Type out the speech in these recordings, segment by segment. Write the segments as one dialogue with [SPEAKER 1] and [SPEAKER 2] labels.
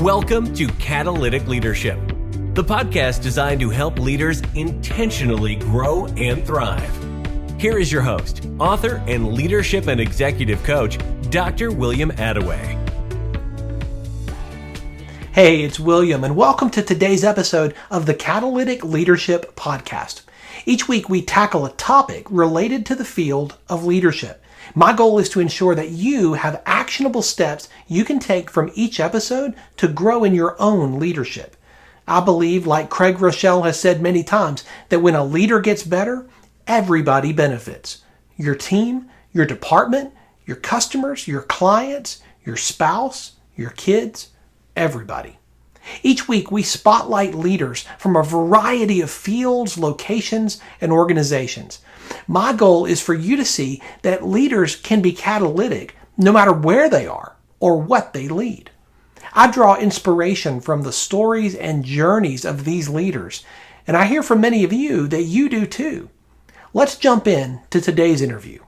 [SPEAKER 1] Welcome to Catalytic Leadership, the podcast designed to help leaders intentionally grow and thrive. Here is your host, author, and leadership and executive coach, Dr. William Attaway.
[SPEAKER 2] Hey, it's William, and welcome to today's episode of the Catalytic Leadership Podcast. Each week, we tackle a topic related to the field of leadership. My goal is to ensure that you have actionable steps you can take from each episode to grow in your own leadership. I believe, like Craig Rochelle has said many times, that when a leader gets better, everybody benefits. Your team, your department, your customers, your clients, your spouse, your kids, everybody. Each week, we spotlight leaders from a variety of fields, locations, and organizations. My goal is for you to see that leaders can be catalytic no matter where they are or what they lead. I draw inspiration from the stories and journeys of these leaders, and I hear from many of you that you do too. Let's jump in to today's interview.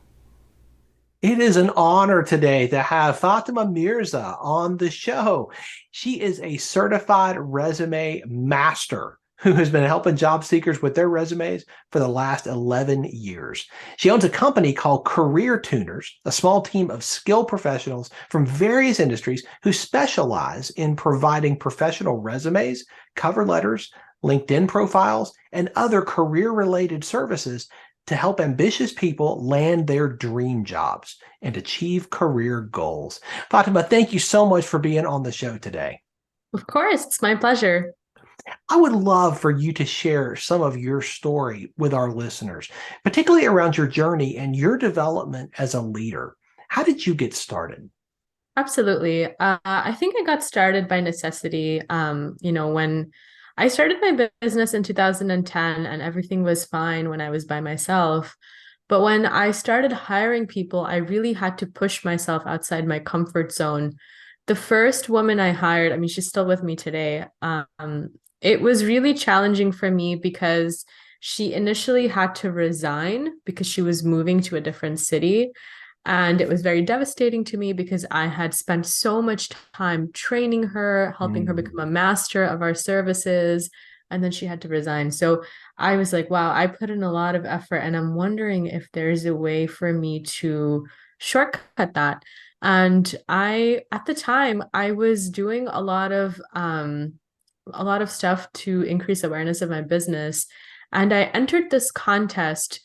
[SPEAKER 2] It is an honor today to have Fatemah Mirza on the show. She is a certified resume master who has been helping job seekers with their resumes for the last 11 years. She owns a company called Career Tuners, a small team of skilled professionals from various industries who specialize in providing professional resumes, cover letters, LinkedIn profiles, and other career-related services to help ambitious people land their dream jobs and achieve career goals. Fatemah, thank you so much for being on the show today.
[SPEAKER 3] Of course, it's my pleasure.
[SPEAKER 2] I would love for you to share some of your story with our listeners, particularly around your journey and your development as a leader. How did you get started?
[SPEAKER 3] Absolutely. I think I got started by necessity. When I started my business in 2010 and everything was fine when I was by myself. But when I started hiring people, I really had to push myself outside my comfort zone. The first woman I hired, she's still with me today. It was really challenging for me because she initially had to resign because she was moving to a different city. And it was very devastating to me because I had spent so much time training her, helping her become a master of our services, and then she had to resign. So I was like, wow, I put in a lot of effort, and I'm wondering if there's a way for me to shortcut that. And at the time, I was doing a lot of stuff to increase awareness of my business. And I entered this contest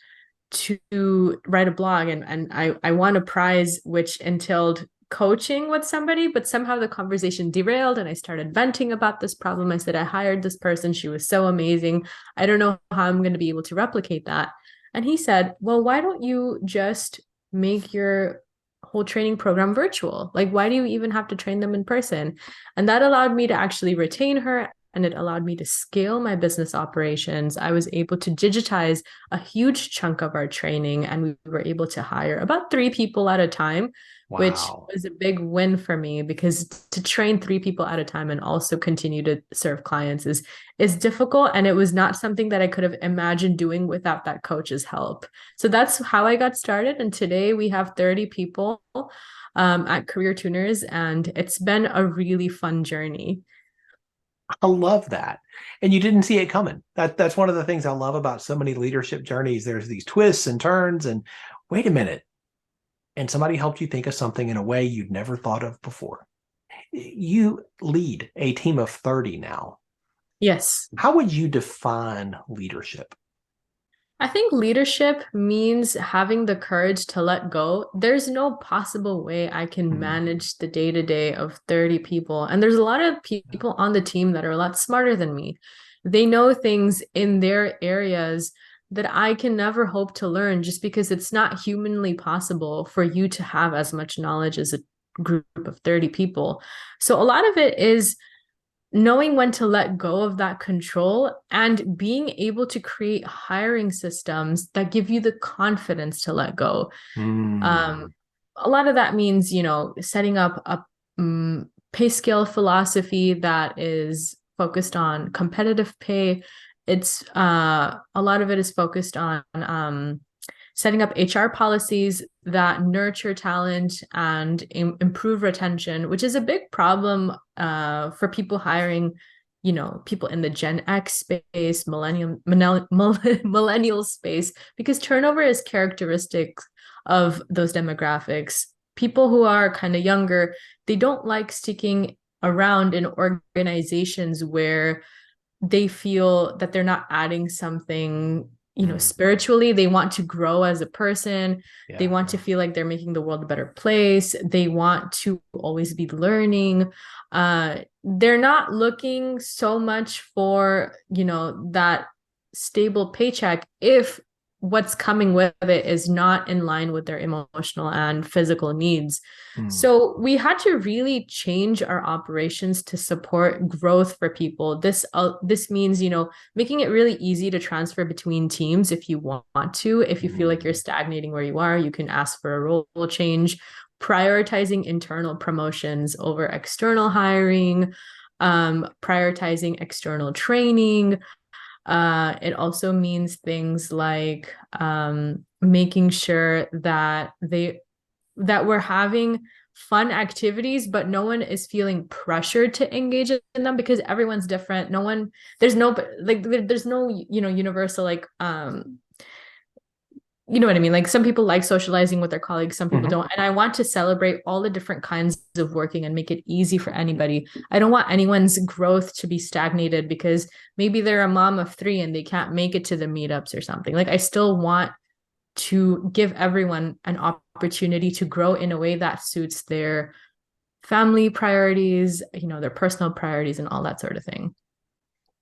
[SPEAKER 3] to write a blog, and I won a prize which entailed coaching with somebody, but somehow the conversation derailed and I started venting about this problem. I said, I hired this person. She was so amazing. I don't know how I'm going to be able to replicate that. And he said, well, why don't you just make your whole training program virtual? Like, why do you even have to train them in person? And that allowed me to actually retain her. And it allowed me to scale my business operations. I was able to digitize a huge chunk of our training, and we were able to hire about 3 people at a time,
[SPEAKER 2] Wow.
[SPEAKER 3] which was a big win for me because to train 3 people at a time and also continue to serve clients is difficult. And it was not something that I could have imagined doing without that coach's help. So that's how I got started. And today we have 30 people at Career Tuners, and it's been a really fun journey.
[SPEAKER 2] I love that. And you didn't see it coming. That's one of the things I love about so many leadership journeys. There's these twists and turns and wait a minute. And somebody helped you think of something in a way you'd never thought of before. You lead a team of 30 now.
[SPEAKER 3] Yes.
[SPEAKER 2] How would you define leadership?
[SPEAKER 3] I think leadership means having the courage to let go. There's no possible way I can manage the day-to-day of 30 people. And there's a lot of people on the team that are a lot smarter than me. They know things in their areas that I can never hope to learn just because it's not humanly possible for you to have as much knowledge as a group of 30 people. So a lot of it is knowing when to let go of that control and being able to create hiring systems that give you the confidence to let go. A lot of that means, setting up a pay scale philosophy that is focused on competitive pay. It's a lot of it is focused on setting up HR policies that nurture talent and improve retention, which is a big problem for people hiring, people in the Gen X space, millennial space, because turnover is characteristic of those demographics. People who are kind of younger, they don't like sticking around in organizations where they feel that they're not adding something, spiritually. They want to grow as a person.
[SPEAKER 2] Yeah.
[SPEAKER 3] They want to feel like they're making the world a better place. They want to always be learning. They're not looking so much for, that stable paycheck if what's coming with it is not in line with their emotional and physical needs. So we had to really change our operations to support growth for people. This means, making it really easy to transfer between teams if you want to. If you feel like you're stagnating where you are, you can ask for a role change, prioritizing internal promotions over external hiring, prioritizing external training. It also means things like making sure that we're having fun activities, but no one is feeling pressured to engage in them because everyone's different. There's no universal, like, you know what I mean? Like, some people like socializing with their colleagues, some people don't. And I want to celebrate all the different kinds of working and make it easy for anybody. I don't want anyone's growth to be stagnated because maybe they're a mom of 3 and they can't make it to the meetups or something. Like, I still want to give everyone an opportunity to grow in a way that suits their family priorities, their personal priorities and all that sort of thing.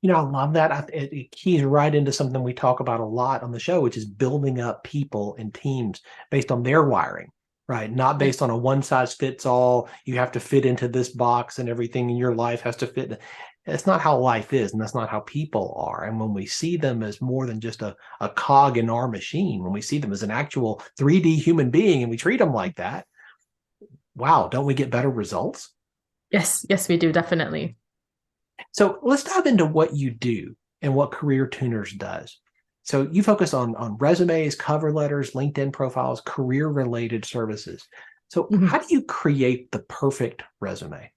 [SPEAKER 2] I love that. It keys right into something we talk about a lot on the show, which is building up people and teams based on their wiring, right? Not based on a one size fits all. You have to fit into this box and everything in your life has to fit. That's not how life is, and that's not how people are. And when we see them as more than just a cog in our machine, when we see them as an actual 3D human being and we treat them like that, wow, don't we get better results?
[SPEAKER 3] Yes, we do, definitely.
[SPEAKER 2] So let's dive into what you do and what Career Tuners does. So you focus on resumes, cover letters, LinkedIn profiles, career-related services. So how do you create the perfect resume?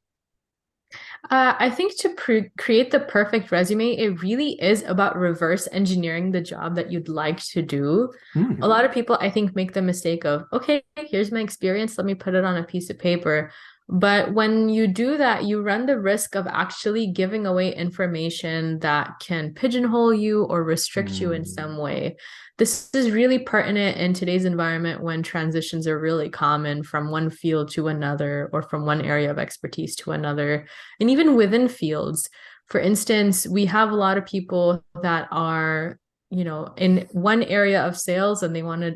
[SPEAKER 3] I think to create the perfect resume, it really is about reverse engineering the job that you'd like to do. A lot of people, I think, make the mistake of, okay, here's my experience, let me put it on a piece of paper. But when you do that, you run the risk of actually giving away information that can pigeonhole you or restrict you in some way. This is really pertinent in today's environment when transitions are really common from one field to another or from one area of expertise to another. And even within fields, for instance, we have a lot of people that are in one area of sales and they want to,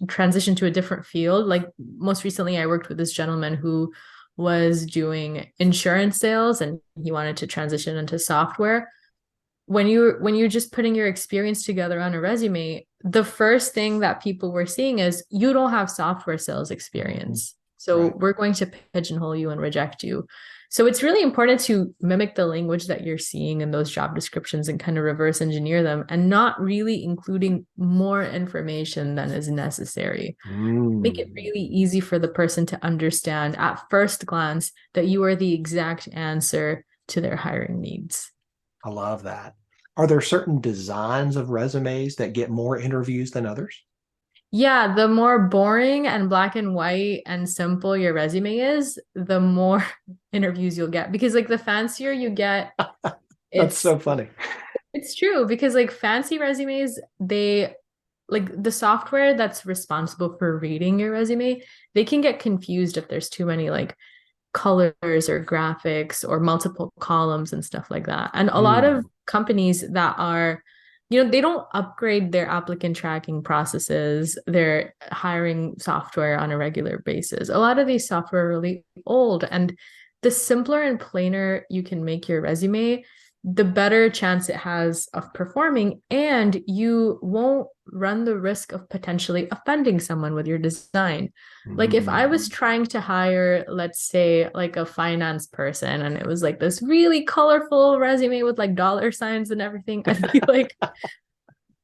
[SPEAKER 3] transition to a different field. Like, most recently, I worked with this gentleman who was doing insurance sales and he wanted to transition into software. When you're just putting your experience together on a resume, the first thing that people were seeing is you don't have software sales experience. So we're going to pigeonhole you and reject you. So it's really important to mimic the language that you're seeing in those job descriptions and kind of reverse engineer them and not really including more information than is necessary. Make it really easy for the person to understand at first glance that you are the exact answer to their hiring needs.
[SPEAKER 2] I love that. Are there certain designs of resumes that get more interviews than others?
[SPEAKER 3] Yeah, the more boring and black and white and simple your resume is, the more interviews you'll get. Because, like, the fancier you get,
[SPEAKER 2] That's so funny.
[SPEAKER 3] It's true, because like fancy resumes, they like the software that's responsible for reading your resume, they can get confused if there's too many like colors or graphics or multiple columns and stuff like that. And a lot of companies that are, they don't upgrade their applicant tracking processes, their hiring software on a regular basis. A lot of these software are really old, and the simpler and plainer you can make your resume, the better chance it has of performing, and you won't run the risk of potentially offending someone with your design. Like if I was trying to hire, let's say, like a finance person, and it was like this really colorful resume with like dollar signs and everything, I'd be like,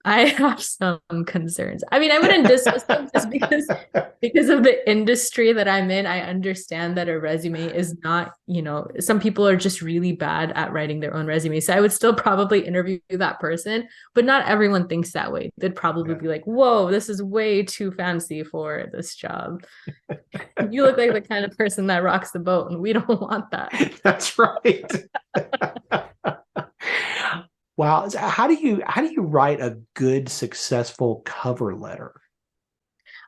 [SPEAKER 3] I have some concerns. I mean, I wouldn't dismiss them just because of the industry that I'm in. I understand that a resume is not, some people are just really bad at writing their own resume. So I would still probably interview that person, but not everyone thinks that way. They'd probably be like, whoa, this is way too fancy for this job. You look like the kind of person that rocks the boat, and we don't want that.
[SPEAKER 2] That's right. Wow. So how do you write a good, successful cover letter?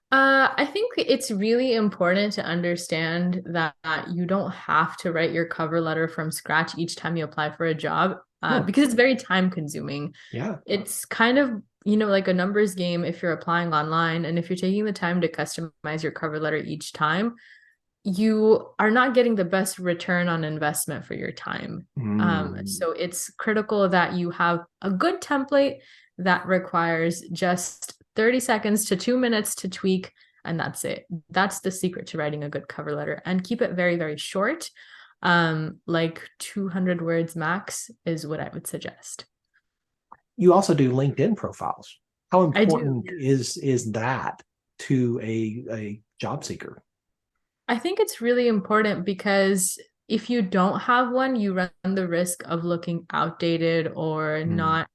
[SPEAKER 3] I think it's really important to understand that you don't have to write your cover letter from scratch each time you apply for a job, because it's very time consuming.
[SPEAKER 2] Yeah.
[SPEAKER 3] It's kind of, like a numbers game if you're applying online, and if you're taking the time to customize your cover letter each time, you are not getting the best return on investment for your time. So it's critical that you have a good template that requires just 30 seconds to 2 minutes to tweak, and that's it. That's the secret to writing a good cover letter, and keep it very, very short. Like 200 words max is what I would suggest.
[SPEAKER 2] You also do LinkedIn profiles. How
[SPEAKER 3] I do.
[SPEAKER 2] important is that to a job seeker?
[SPEAKER 3] I think it's really important because if you don't have one, you run the risk of looking outdated or not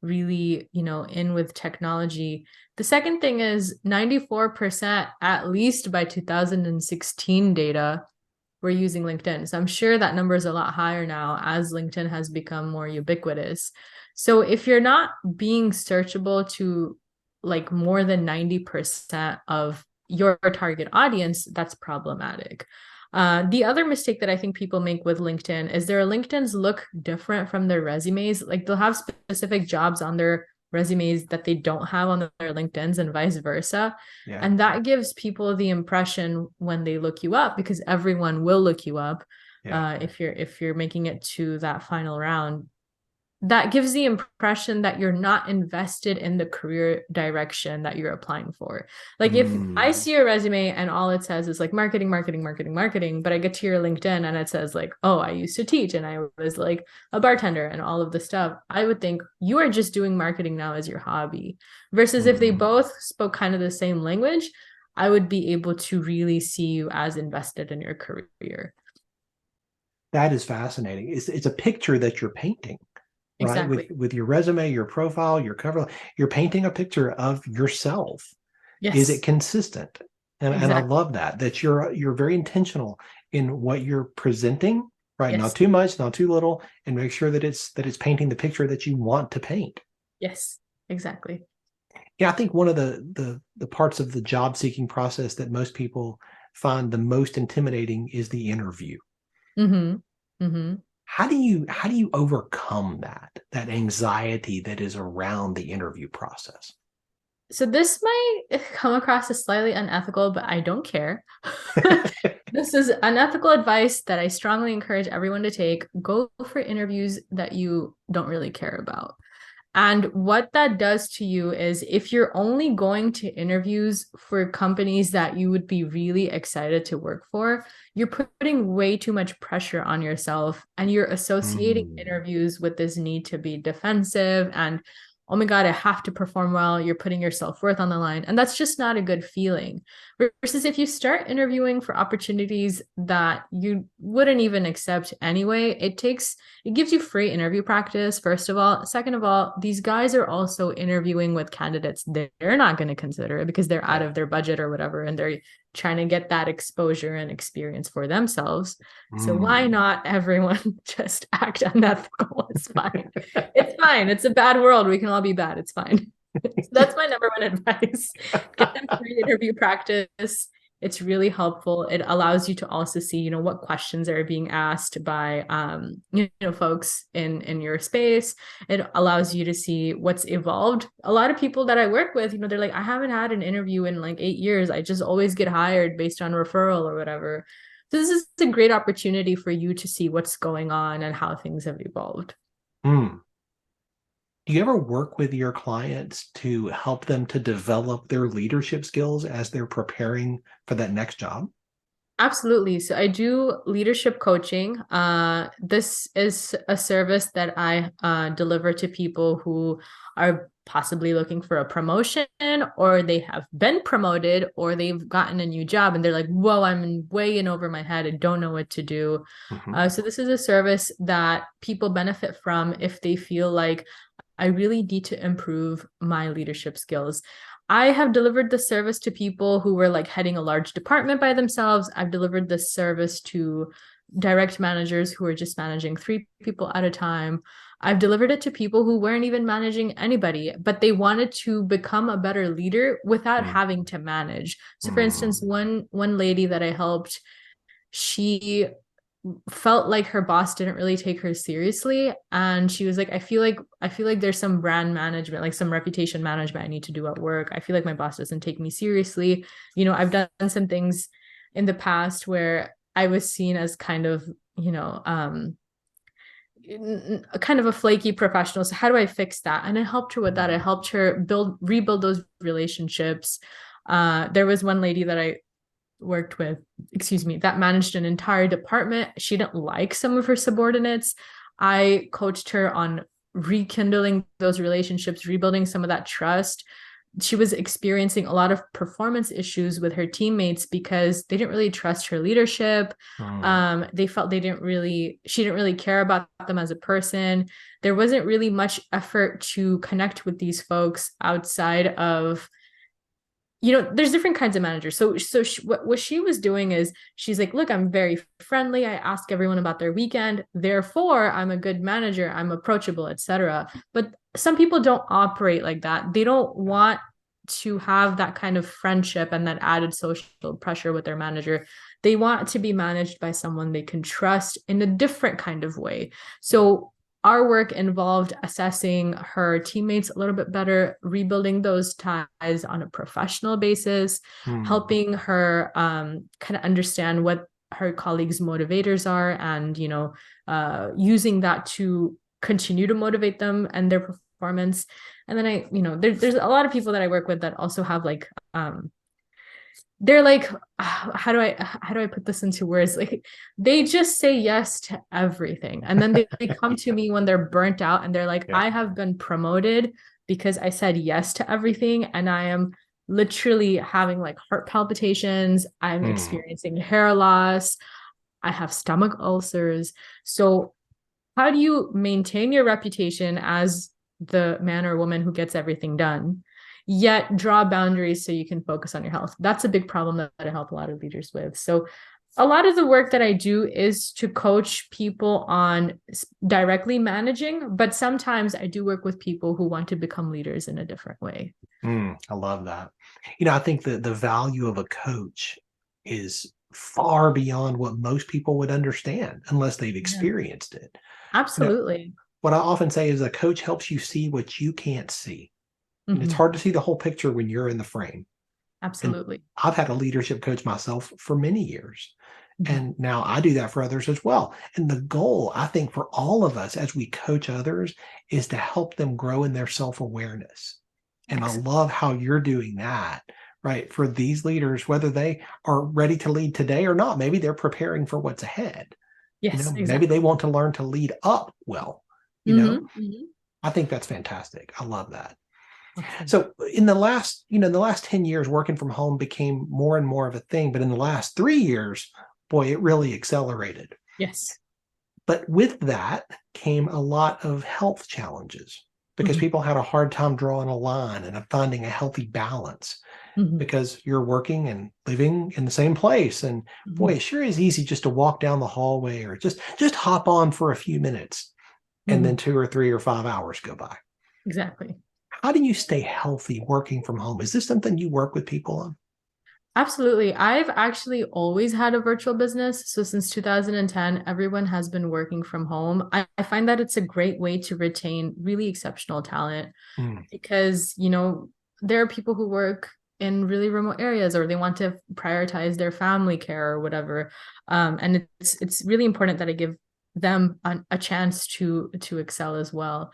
[SPEAKER 3] really, in with technology. The second thing is 94%, at least by 2016 data, were using LinkedIn. So I'm sure that number is a lot higher now as LinkedIn has become more ubiquitous. So if you're not being searchable to like more than 90% of your target audience, that's problematic. The other mistake that I think people make with LinkedIn is their LinkedIns look different from their resumes. Like they'll have specific jobs on their resumes that they don't have on their LinkedIns, and vice versa.
[SPEAKER 2] Yeah.
[SPEAKER 3] And that gives people the impression when they look you up, because everyone will look you up, if you're making it to that final round, that gives the impression that you're not invested in the career direction that you're applying for. Like if I see your resume and all it says is like marketing, marketing, marketing, marketing, but I get to your LinkedIn and it says like, oh, I used to teach and I was like a bartender and all of the stuff, I would think you are just doing marketing now as your hobby. Versus if they both spoke kind of the same language, I would be able to really see you as invested in your career.
[SPEAKER 2] That is fascinating. It's a picture that you're painting. Right.
[SPEAKER 3] Exactly.
[SPEAKER 2] With your resume, your profile, your cover, you're painting a picture of yourself.
[SPEAKER 3] Yes.
[SPEAKER 2] Is it consistent? And I
[SPEAKER 3] Exactly.
[SPEAKER 2] love that you're very intentional in what you're presenting, right?
[SPEAKER 3] Yes.
[SPEAKER 2] Not too much, not too little, and make sure that it's painting the picture that you want to paint.
[SPEAKER 3] Yes, exactly.
[SPEAKER 2] Yeah, I think one of the parts of the job seeking process that most people find the most intimidating is the interview.
[SPEAKER 3] Mm-hmm. Mm-hmm.
[SPEAKER 2] How do you overcome that anxiety that is around the interview process?
[SPEAKER 3] So this might come across as slightly unethical, but I don't care. This is unethical advice that I strongly encourage everyone to take. Go for interviews that you don't really care about. And what that does to you is if you're only going to interviews for companies that you would be really excited to work for, you're putting way too much pressure on yourself, and you're associating interviews with this need to be defensive and, oh my God, I have to perform well. You're putting your self-worth on the line. And that's just not a good feeling. Versus if you start interviewing for opportunities that you wouldn't even accept anyway, it gives you free interview practice, first of all. Second of all, these guys are also interviewing with candidates they're not going to consider because they're out of their budget or whatever, and they're trying to get that exposure and experience for themselves. So why not everyone just act unethical? It's fine. It's fine. It's a bad world. We can all be bad. It's fine. So that's my number one advice. Get them free interview practice. It's really helpful. It allows you to also see, what questions are being asked by, folks in your space. It allows you to see what's evolved. A lot of people that I work with, they're like, I haven't had an interview in like 8 years. I just always get hired based on referral or whatever. So this is a great opportunity for you to see what's going on and how things have evolved.
[SPEAKER 2] Do you ever work with your clients to help them to develop their leadership skills as they're preparing for that next job?
[SPEAKER 3] Absolutely. So I do leadership coaching. This is a service that I deliver to people who are possibly looking for a promotion, or they have been promoted, or they've gotten a new job and they're like, whoa, I'm way in over my head. I don't know what to do. So this is a service that people benefit from if they feel like I really need to improve my leadership skills. I have delivered this service to people who were like heading a large department by themselves. I've delivered this service to direct managers who are just managing 3 people at a time. I've delivered it to people who weren't even managing anybody, but they wanted to become a better leader without having to manage. So for instance, one lady that I helped, she felt like her boss didn't really take her seriously, and she was like, I feel like there's some brand management, like some reputation management I need to do at work. I feel like my boss doesn't take me seriously. I've done some things in the past where I was seen as kind of, kind of a flaky professional. So how do I fix that? And I helped her with that. I helped her rebuild those relationships. There was one lady that I worked with, that managed an entire department. She didn't like some of her subordinates. I coached her on rekindling those relationships, rebuilding some of that trust. She was experiencing a lot of performance issues with her teammates because they didn't really trust her leadership. They felt she didn't really care about them as a person. There wasn't really much effort to connect with these folks outside of, there's different kinds of managers. So what she was doing is she's like, look, I'm very friendly. I ask everyone about their weekend. Therefore, I'm a good manager. I'm approachable, etc. But some people don't operate like that. They don't want to have that kind of friendship and that added social pressure with their manager. They want to be managed by someone they can trust in a different kind of way. So our work involved assessing her teammates a little bit better, rebuilding those ties on a professional basis, helping her kind of understand what her colleagues' motivators are, and using that to continue to motivate them and their performance. And then there's a lot of people that I work with that also have like they're like, how do I put this into words? Like, they just say yes to everything. And then they come to me when they're burnt out and they're like, I have been promoted because I said yes to everything. And I am literally having like heart palpitations. I'm experiencing hair loss. I have stomach ulcers. So how do you maintain your reputation as the man or woman who gets everything done, yet draw boundaries so you can focus on your health? That's a big problem that I help a lot of leaders with. So a lot of the work that I do is to coach people on directly managing, but sometimes I do work with people who want to become leaders in a different way.
[SPEAKER 2] I love that. I think that the value of a coach is far beyond what most people would understand unless they've experienced it.
[SPEAKER 3] Absolutely.
[SPEAKER 2] What I often say is a coach helps you see what you can't see. And it's hard to see the whole picture when you're in the frame.
[SPEAKER 3] Absolutely.
[SPEAKER 2] And I've had a leadership coach myself for many years. And now I do that for others as well. And the goal, I think, for all of us as we coach others is to help them grow in their self-awareness. And I love how you're doing that, right? For these leaders, whether they are ready to lead today or not, maybe they're preparing for what's ahead.
[SPEAKER 3] Yes, exactly.
[SPEAKER 2] Maybe they want to learn to lead up well. I think that's fantastic. I love that. Okay. So in the last 10 years, working from home became more and more of a thing. But in the last 3 years, boy, it really accelerated.
[SPEAKER 3] Yes.
[SPEAKER 2] But with that came a lot of health challenges because people had a hard time drawing a line and finding a healthy balance because you're working and living in the same place. And boy, it sure is easy just to walk down the hallway or just hop on for a few minutes and then 2 or 3 or 5 hours go by.
[SPEAKER 3] Exactly.
[SPEAKER 2] How do you stay healthy working from home? Is this something you work with people on?
[SPEAKER 3] Absolutely. I've actually always had a virtual business. So since 2010, everyone has been working from home. I find that it's a great way to retain really exceptional talent because, there are people who work in really remote areas or they want to prioritize their family care or whatever. And it's really important that I give them a chance to excel as well.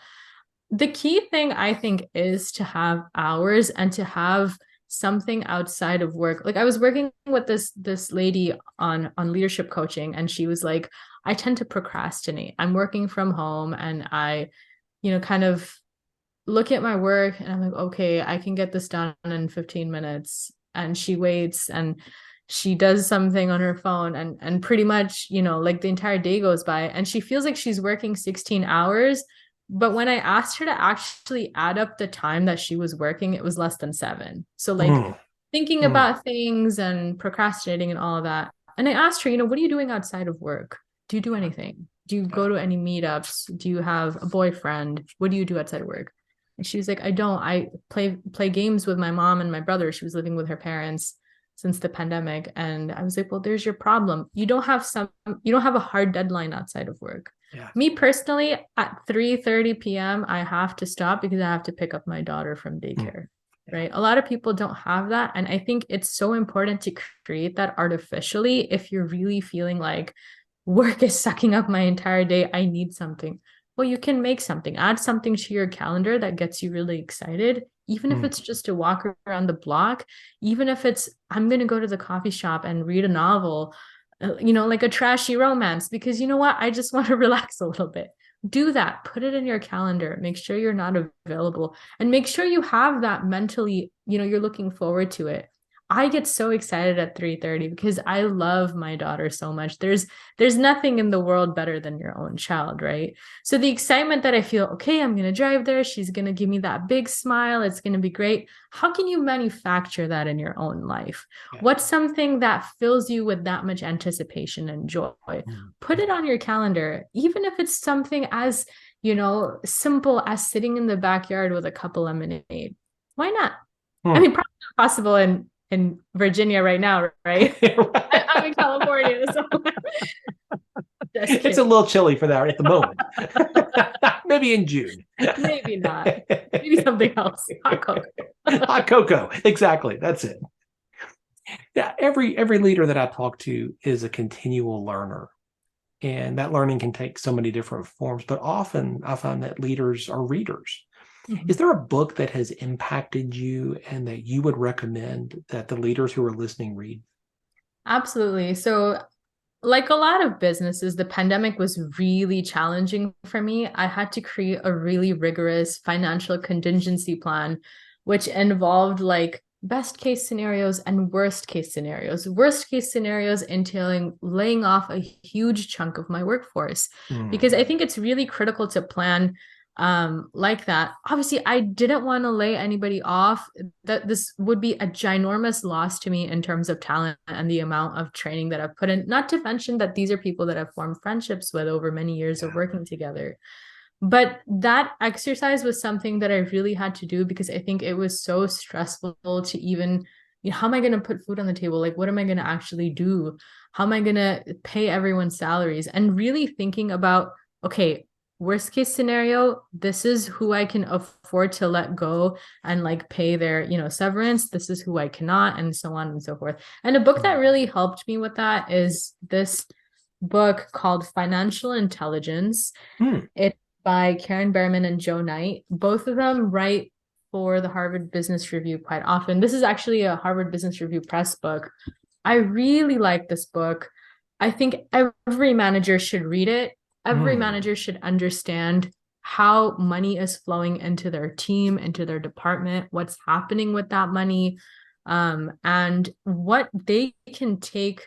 [SPEAKER 3] The key thing, I think, is to have hours and to have something outside of work. Like I was working with this lady on leadership coaching, and she was like, I tend to procrastinate. I'm working from home and I, kind of look at my work and I'm like, okay, I can get this done in 15 minutes. And she waits and she does something on her phone and pretty much, like the entire day goes by and she feels like she's working 16 hours. But when I asked her to actually add up the time that she was working, it was less than 7. So like
[SPEAKER 2] Mm.
[SPEAKER 3] thinking
[SPEAKER 2] Mm.
[SPEAKER 3] about things and procrastinating and all of that. And I asked her, what are you doing outside of work? Do you do anything? Do you go to any meetups? Do you have a boyfriend? What do you do outside of work? And she was like, I don't. I play games with my mom and my brother. She was living with her parents since the pandemic. And I was like, well, there's your problem. You don't have a hard deadline outside of work.
[SPEAKER 2] Yeah.
[SPEAKER 3] Me personally, at 3:30 p.m., I have to stop because I have to pick up my daughter from daycare. Right. A lot of people don't have that. And I think it's so important to create that artificially if you're really feeling like work is sucking up my entire day. I need something. Well, you can make something, add something to your calendar that gets you really excited, even if it's just a walk around the block, even if it's, I'm going to go to the coffee shop and read a novel, like a trashy romance, because you know what? I just want to relax a little bit. Do that, put it in your calendar, make sure you're not available, and make sure you have that mentally, you're looking forward to it. I get so excited at 3:30 because I love my daughter so much. There's nothing in the world better than your own child, right? So the excitement that I feel, okay, I'm going to drive there, she's going to give me that big smile, it's going to be great. How can you manufacture that in your own life?
[SPEAKER 2] Yeah.
[SPEAKER 3] What's something that fills you with that much anticipation and joy? Put it on your calendar, even if it's something as, simple as sitting in the backyard with a cup of lemonade. Why not? I mean, probably not possible in Virginia right now, right? I'm in California, so
[SPEAKER 2] it's a little chilly for that at the moment. Maybe in June.
[SPEAKER 3] Maybe not. Maybe something else. Hot cocoa.
[SPEAKER 2] Hot cocoa. Exactly. That's it. Yeah, every leader that I talk to is a continual learner. And that learning can take so many different forms, but often I find that leaders are readers. Is there a book that has impacted you and that you would recommend that the leaders who are listening read?
[SPEAKER 3] Absolutely. So, like a lot of businesses, the pandemic was really challenging for me. I had to create a really rigorous financial contingency plan, which involved like best case scenarios and worst case scenarios. Worst case scenarios entailing laying off a huge chunk of my workforce, because I think it's really critical to plan like that. Obviously, I didn't want to lay anybody off. That this would be a ginormous loss to me in terms of talent and the amount of training that I've put in, not to mention that these are people that I've formed friendships with over many years of working together. But that exercise was something that I really had to do because I think it was so stressful to even, how am I going to put food on the table? Like, what am I going to actually do? How am I going to pay everyone's salaries? And really thinking about, okay, worst case scenario, this is who I can afford to let go and like pay their, severance. This is who I cannot, and so on and so forth. And a book that really helped me with that is this book called Financial Intelligence. It's by Karen Behrman and Joe Knight. Both of them write for the Harvard Business Review quite often. This is actually a Harvard Business Review press book. I really like this book. I think every manager should read it. Every manager should understand how money is flowing into their team, into their department, what's happening with that money, and what they can take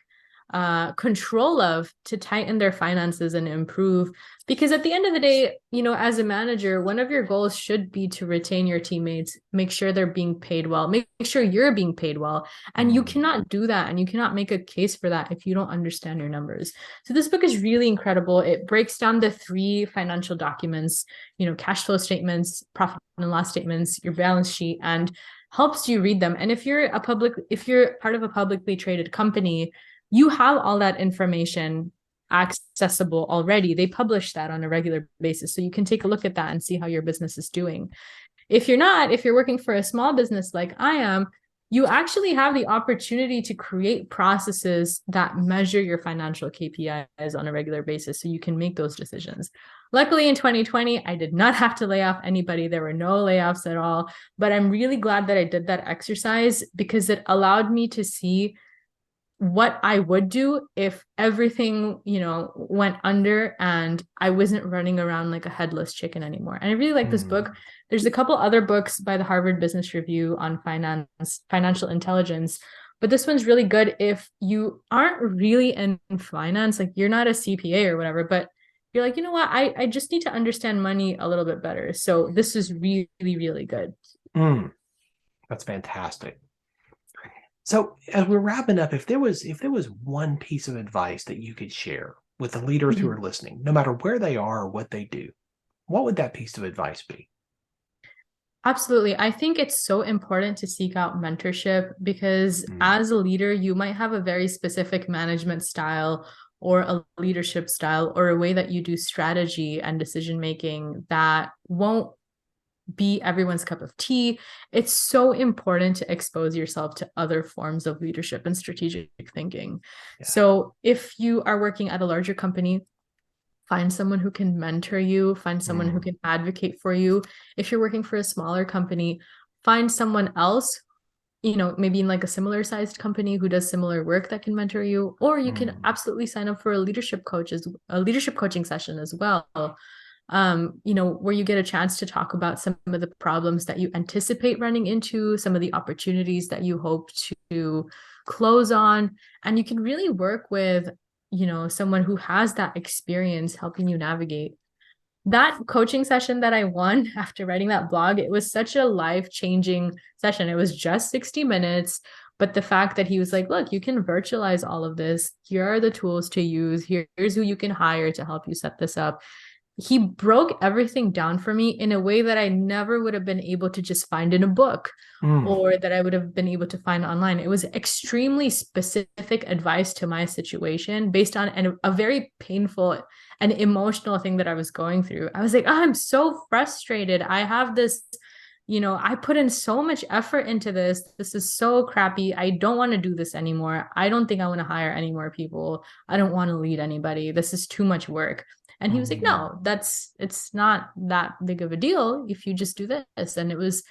[SPEAKER 3] control of to tighten their finances and improve. Because at the end of the day, as a manager, one of your goals should be to retain your teammates, make sure they're being paid well, make sure you're being paid well. And you cannot do that. And you cannot make a case for that if you don't understand your numbers. So this book is really incredible. It breaks down the 3 financial documents, cash flow statements, profit and loss statements, your balance sheet, and helps you read them. And if you're part of a publicly traded company, you have all that information accessible already. They publish that on a regular basis. So you can take a look at that and see how your business is doing. If you're working for a small business like I am, you actually have the opportunity to create processes that measure your financial KPIs on a regular basis so you can make those decisions. Luckily, in 2020, I did not have to lay off anybody. There were no layoffs at all. But I'm really glad that I did that exercise because it allowed me to see what I would do if everything, went under and I wasn't running around like a headless chicken anymore. And I really like this book. There's a couple other books by the Harvard Business Review on financial intelligence, but this one's really good if you aren't really in finance, like you're not a CPA or whatever, but you're like, you know what, I just need to understand money a little bit better. So this is really, really good.
[SPEAKER 2] That's fantastic. So as we're wrapping up, if there was one piece of advice that you could share with the leaders who are listening, no matter where they are or what they do, what would that piece of advice be?
[SPEAKER 3] Absolutely. I think it's so important to seek out mentorship because as a leader, you might have a very specific management style or a leadership style or a way that you do strategy and decision making that won't be everyone's cup of tea. It's so important to expose yourself to other forms of leadership and strategic thinking. Yeah. So if you are working at a larger company, find someone who can mentor you, find someone who can advocate for you. If you're working for a smaller company, find someone else, maybe in like a similar sized company who does similar work that can mentor you, or you can absolutely sign up for a leadership coaching session as well. Where you get a chance to talk about some of the problems that you anticipate running into, some of the opportunities that you hope to close on, and you can really work with, someone who has that experience helping you navigate. That coaching session that I won after writing that blog, it was such a life-changing session. It was just 60 minutes, but the fact that he was like, look, you can virtualize all of this. Here are the tools to use. Here's who you can hire to help you set this up. He broke everything down for me in a way that I never would have been able to just find in a book or that I would have been able to find online. It was extremely specific advice to my situation based on a very painful and emotional thing that I was going through. I was like, I'm so frustrated. I have this, I put in so much effort into this. This is so crappy. I don't want to do this anymore. I don't think I want to hire any more people. I don't want to lead anybody. This is too much work. And he was like, no, it's not that big of a deal if you just do this. And it was,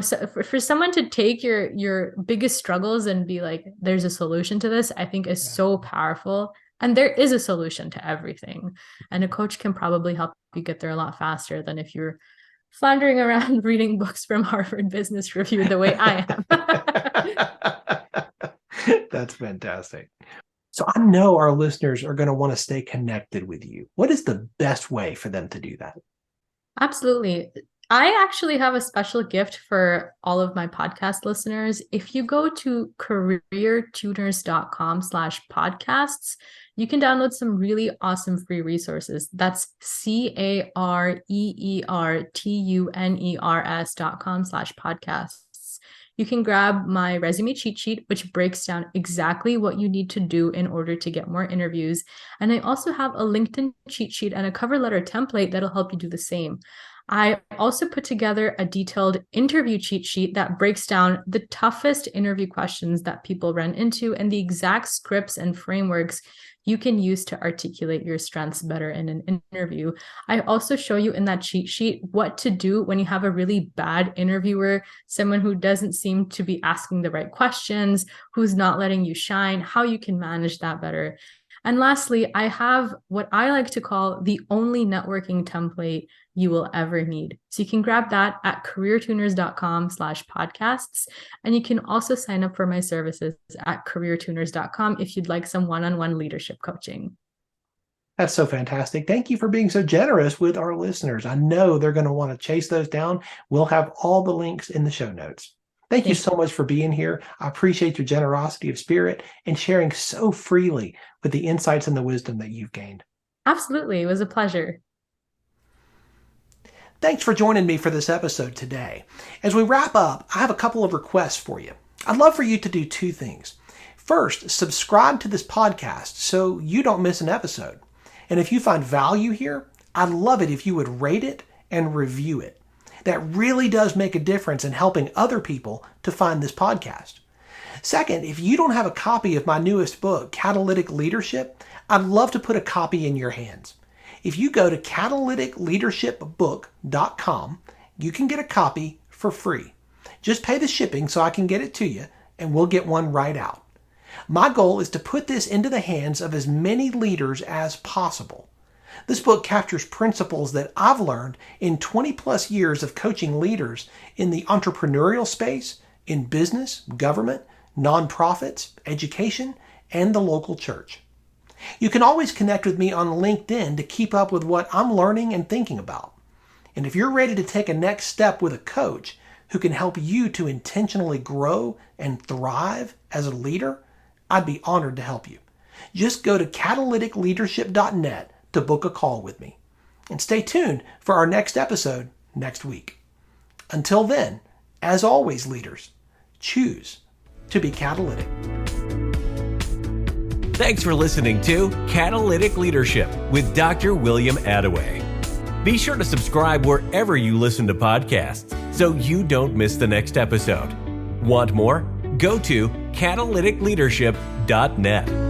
[SPEAKER 3] so for someone to take your biggest struggles and be like, there's a solution to this, I think is so powerful. And there is a solution to everything. And a coach can probably help you get there a lot faster than if you're floundering around reading books from Harvard Business Review the way I am.
[SPEAKER 2] That's fantastic. So I know our listeners are going to want to stay connected with you. What is the best way for them to do that?
[SPEAKER 3] Absolutely. I actually have a special gift for all of my podcast listeners. If you go to careertuners.com/podcasts, you can download some really awesome free resources. That's careertuners.com/podcasts. You can grab my resume cheat sheet, which breaks down exactly what you need to do in order to get more interviews. And I also have a LinkedIn cheat sheet and a cover letter template that'll help you do the same. I also put together a detailed interview cheat sheet that breaks down the toughest interview questions that people run into and the exact scripts and frameworks you can use to articulate your strengths better in an interview. I also show you in that cheat sheet what to do when you have a really bad interviewer, someone who doesn't seem to be asking the right questions, who's not letting you shine, how you can manage that better. And lastly, I have what I like to call the only networking template you will ever need. So you can grab that at careertuners.com/podcasts. And you can also sign up for my services at careertuners.com if you'd like some one-on-one leadership coaching.
[SPEAKER 2] That's so fantastic. Thank you for being so generous with our listeners. I know they're going to want to chase those down. We'll have all the links in the show notes. Thank you so much for being here. I appreciate your generosity of spirit and sharing so freely with the insights and the wisdom that you've gained.
[SPEAKER 3] Absolutely. It was a pleasure.
[SPEAKER 2] Thanks for joining me for this episode today. As we wrap up, I have a couple of requests for you. I'd love for you to do two things. First, subscribe to this podcast so you don't miss an episode. And if you find value here, I'd love it if you would rate it and review it. That really does make a difference in helping other people to find this podcast. Second, if you don't have a copy of my newest book, Catalytic Leadership, I'd love to put a copy in your hands. If you go to catalyticleadershipbook.com, you can get a copy for free. Just pay the shipping so I can get it to you, and we'll get one right out. My goal is to put this into the hands of as many leaders as possible. This book captures principles that I've learned in 20 plus years of coaching leaders in the entrepreneurial space, in business, government, nonprofits, education, and the local church. You can always connect with me on LinkedIn to keep up with what I'm learning and thinking about. And if you're ready to take a next step with a coach who can help you to intentionally grow and thrive as a leader, I'd be honored to help you. Just go to catalyticleadership.net to book a call with me. And stay tuned for our next episode next week. Until then, as always, leaders, choose to be catalytic.
[SPEAKER 1] Thanks for listening to Catalytic Leadership with Dr. William Attaway. Be sure to subscribe wherever you listen to podcasts so you don't miss the next episode. Want more? Go to catalyticleadership.net.